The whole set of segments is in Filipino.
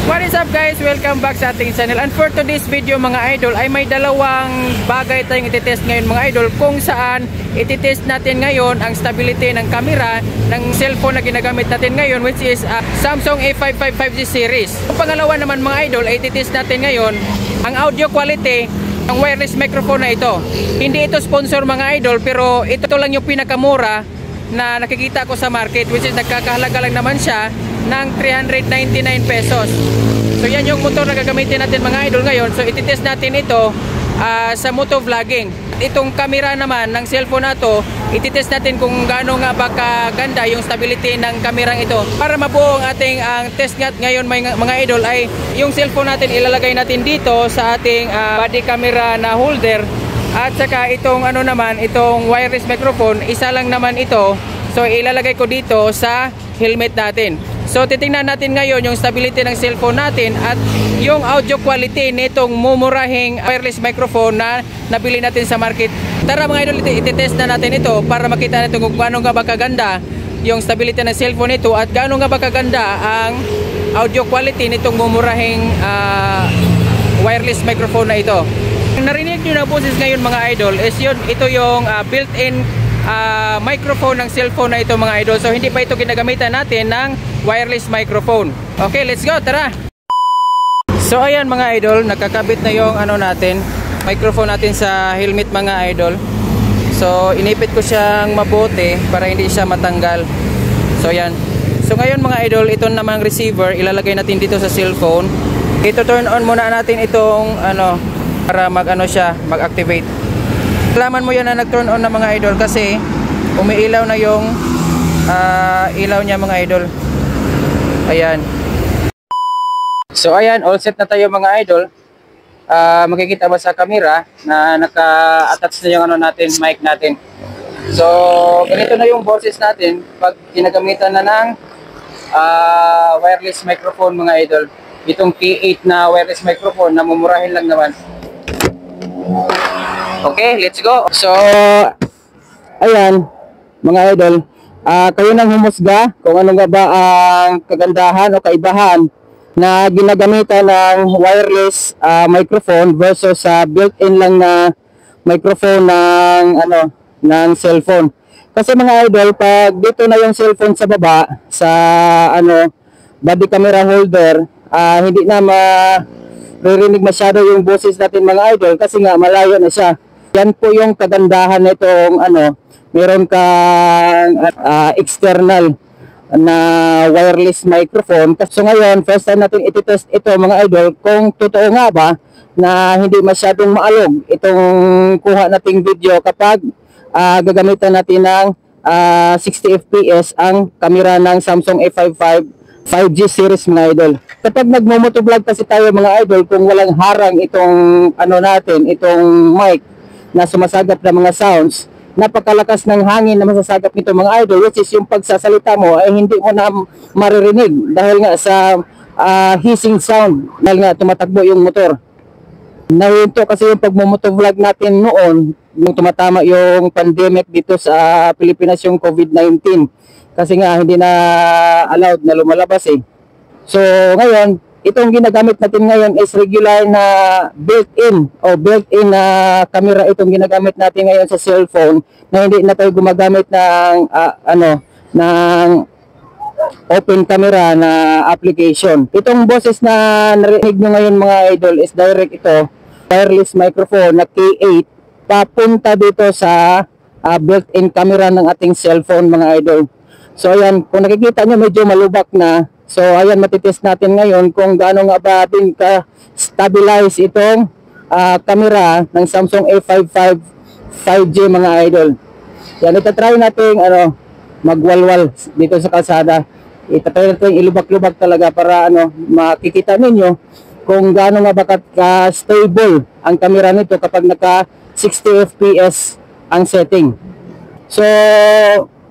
What is up guys? Welcome back sa ating channel. And for today's video mga idol ay may dalawang bagay tayong ititest ngayon mga idol, kung saan ititest natin ngayon ang stability ng camera ng cellphone na ginagamit natin ngayon, which is Samsung A555 5G series. Ang pangalawa naman mga idol ay ititest natin ngayon ang audio quality ng wireless microphone na ito. Hindi ito sponsor mga idol, pero ito lang yung pinakamura na nakikita ko sa market, which is nagkakahalaga lang naman siya ng 399 pesos. So yan yung motor na gagamitin natin mga idol ngayon. So ititest natin ito sa motovlogging. Itong camera naman ng cellphone na to, ititest natin kung gaano nga ba kaganda yung stability ng kamerang ito. Para mabuo ang ating test ngayon mga idol ay yung cellphone natin ilalagay natin dito sa ating body camera na holder. At saka itong itong wireless microphone, isa lang naman ito. So ilalagay ko dito sa helmet natin. So titingnan natin ngayon yung stability ng cellphone natin at yung audio quality nitong mumurahing wireless microphone na nabili natin sa market. Tara mga idol, ititest na natin ito para makita natin kung gaano nga ba kaganda yung stability ng cellphone nito at gaano nga ba kaganda ang audio quality nitong mumurahing wireless microphone na ito. Narinig nyo na boses ngayon mga idol is ito yung built-in microphone ng cellphone na ito mga idol. So hindi pa ito ginagamitan natin ng wireless microphone. Okay, let's go, tara. So ayan mga idol, nakakabit na yung microphone natin sa helmet mga idol. So inipit ko siyang mabuti para hindi siya matanggal. So ayan. So ngayon mga idol, ito namang receiver ilalagay natin dito sa cellphone. Ito turn on muna natin itong para mag-activate. Alaman mo yan na nag-turn on na mga idol kasi umiilaw na yung ilaw niya mga idol. Ayan. So ayan, all set na tayo mga idol. Makikita ba sa camera na naka-attach na yung mic natin. So ganito na yung boses natin pag ginagamitan na ng wireless microphone mga idol. Itong T8 na wireless microphone na mumurahin lang naman. Okay, let's go. So, ayan, mga idol, kayo nang humusga kung ano nga ba ang kagandahan o kaibahan na ginagamitan ng wireless microphone versus sa built-in lang na microphone ng cellphone. Kasi mga idol, pag dito na yung cellphone sa baba, sa body camera holder, hindi na maririnig masyado yung boses natin mga idol kasi nga malayo na siya. Yan po yung kagandahan nitong meron kang external na wireless microphone. So ngayon, first time natin ititest ito mga idol kung totoo nga ba na hindi masyadong maalog itong kuha nating video kapag gagamitan natin ng 60 fps ang camera ng Samsung A55 5G series mga idol. Kapag nagmo-motovlog kasi tayo mga idol, kung walang harang itong itong mic na sumasagap ng mga sounds, napakalakas ng hangin na masasagap nito mga idol, which is yung pagsasalita mo ay hindi mo na maririnig dahil nga sa hissing sound, dahil nga tumatakbo yung motor. Nahinto kasi yung pagmo-motovlog natin noon nung tumatama yung pandemic dito sa Pilipinas, yung COVID-19. Kasi nga hindi na allowed na lumalabas eh. So ngayon, itong ginagamit natin ngayon is regular na built-in na camera itong ginagamit natin ngayon sa cellphone na hindi na tayo gumagamit ng ng open camera na application. Itong boses na narinig nyo ngayon mga idol is direct ito, wireless microphone na K8 papunta dito sa built-in camera ng ating cellphone mga idol. So ayan, kung nakikita nyo medyo malubak na. So ayan, matitest natin ngayon kung gaano nga ba din ka-stabilize itong camera ng Samsung A55 5G mga idol. Yan, itatry natin magwalwal dito sa kalsada. Itatry natin ilubak-lubak talaga para makikita ninyo kung gaano nga ba ka-stable ang camera nito kapag naka 60 fps ang setting. So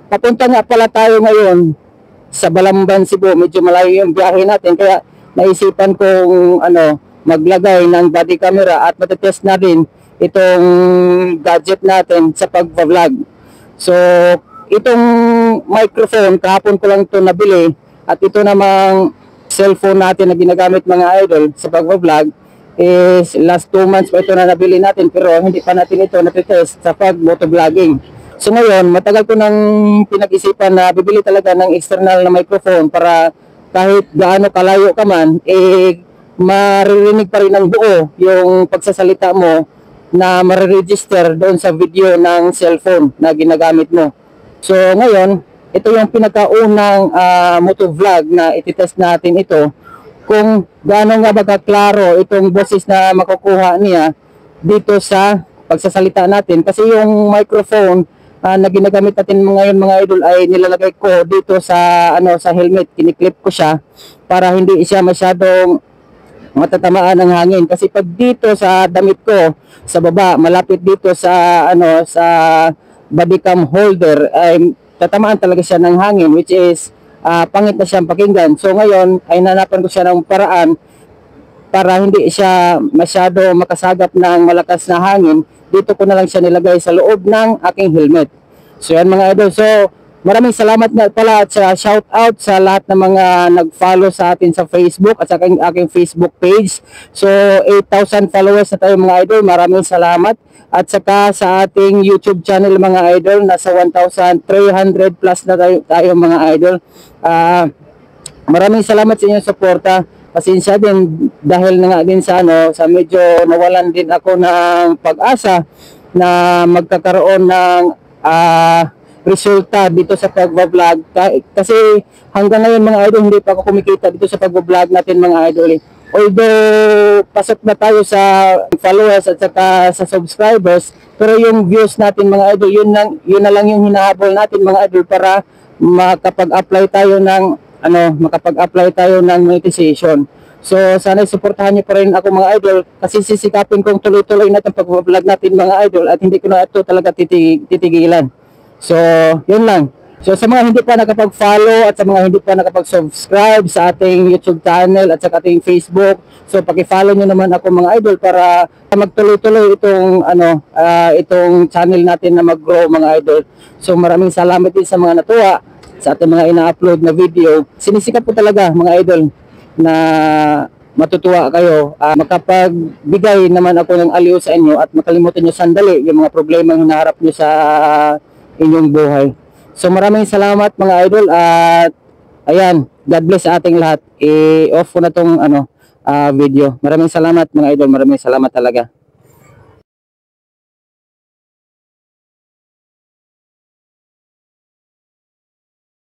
papunta nga pala tayo ngayon sa Balamban, Cebu. Medyo malayo yung biyahe natin kaya naisipan kong maglagay ng body camera at matetest na rin itong gadget natin sa pag-vlog. So itong microphone kahapon ko lang ito nabili at ito namang cellphone natin na ginagamit mga idol sa pag-vlog is last 2 months pa ito na nabili natin, pero hindi pa natin ito natitest sa pag-motovlogging. So ngayon, matagal ko nang pinag-isipan na bibili talaga ng external na microphone para kahit gaano kalayo ka man, maririnig pa rin ng buo yung pagsasalita mo na mariregister doon sa video ng cellphone na ginagamit mo. So ngayon, ito yung pinakaunang motovlog na ititest natin ito kung gaano nga ba kaklaro itong boses na makukuha niya dito sa pagsasalita natin. Kasi yung microphone na ginagamit natin ngayon mga idol ay nilalagay ko dito sa sa helmet, kiniklip ko siya para hindi siya masyadong matatamaan ng hangin. Kasi pag dito sa damit ko sa baba, malapit dito sa sa body cam holder, ay tatamaan talaga siya ng hangin, which is pangit na siyang pakinggan. So ngayon ay nanapan ko siya ng paraan para hindi siya masyado makasagap ng malakas na hangin. Dito ko na lang siya nilagay sa loob ng aking helmet. So yan mga idol. So maraming salamat nga pala at shout out sa lahat ng mga nag-follow sa atin sa Facebook at sa aking Facebook page. So 8,000 followers na tayo mga idol. Maraming salamat. At saka sa ating YouTube channel mga idol, nasa 1,300 plus na tayo mga idol. Maraming salamat sa inyong suporta. Pasensya din dahil na nga din sa sa medyo nawalan din ako ng pag-asa na magkakaroon ng resulta dito sa pag-vlog. Kasi hanggang ngayon mga idol, hindi pa ako kumikita dito sa pag-vlog natin mga idol. Although pasok na tayo sa followers at saka sa subscribers, pero yung views natin mga idol, yun na lang yung hinahabol natin mga idol para makapag-apply tayo ng monetization. So sana suportahan niyo pa rin ako mga idol, kasi sisikapin kong tuloy-tuloy natin pag-vlog natin mga idol at hindi ko na ito talaga titigilan. So yun lang. So sa mga hindi pa nakapag-follow at sa mga hindi pa nakapag-subscribe sa ating YouTube channel at sa ating Facebook, so paki-follow niyo naman ako mga idol para magtuloy-tuloy itong channel natin na mag-grow mga idol. So maraming salamat din sa mga natuwa sa ating mga ina-upload na video. Sinisikap po talaga mga idol na matutuwa kayo, makapagbigay naman ako ng aliw sa inyo at makalimutan niyo sandali yung mga problema na hinaharap niyo sa inyong buhay. So maraming salamat mga idol at ayan, God bless sa ating lahat. I-off ko na tong video. Maraming salamat mga idol, maraming salamat talaga.